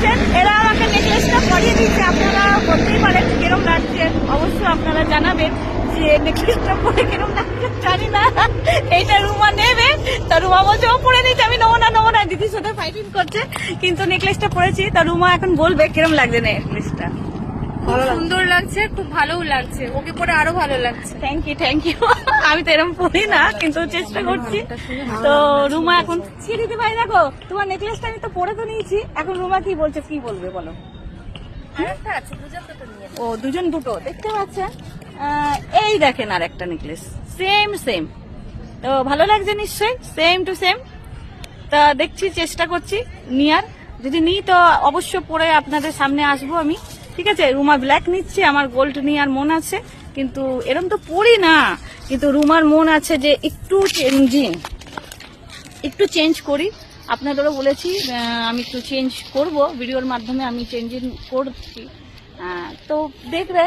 দেখছেন এরা আমাকে নেকলেসটা পরিয়ে দিচ্ছে, আপনারা বলতেই পারেন কিরম লাগছে, অবশ্যই আপনারা জানাবেন যে নেকলেসটা পরে কিরম লাগছে। জানি না এইটা রুমা নেবে, তা রুমা বলছে ও পরে নিচ্ছে, আমি নেবো না, দিদির সাথে ফাইটিং করছে, কিন্তু নেকলেসটা পরেছি। তা রুমা এখন বলবে কিরম লাগছে নেকলেসটা। খুব সুন্দর লাগছে, খুব ভালোও লাগছে, ওকে পরে আরো ভালো লাগছে। থ্যাংক ইউ আমি তো এরকম পড়ি না, কিন্তু চেষ্টা করছি। তো রুমা এখন দিদি ভাই দেখো তোমার নেকলেসটা আমি তো পরে তো নিয়েছি, এখন রুমা কি বলছে, কি বলবে বলো। আরেকটা আছে, দুজন দুটো নিয়ে ও দুজন দুটো দেখতে পাচ্ছেন। এই দেখেন আর একটা নেকলেস সেম, তো ভালো লাগছে নিশ্চয়ই, সেম টু সেম। তা দেখছি, চেষ্টা করছি নিয়ার, যদি নিই তো অবশ্য পরে আপনাদের সামনে আসবো আমি, ঠিক আছে। রুমা ব্ল্যাক নিচ্ছে, আমার গোল্ড নিয়ার মন আছে, কিন্তু এরম তো পরি না, কিন্তু রুমার মন আছে যে একটু চেঞ্জ করি। আপনাদেরও বলেছি আমি একটু চেঞ্জ করব, ভিডিওর মাধ্যমে আমি চেঞ্জিং করছি। তো দেখবে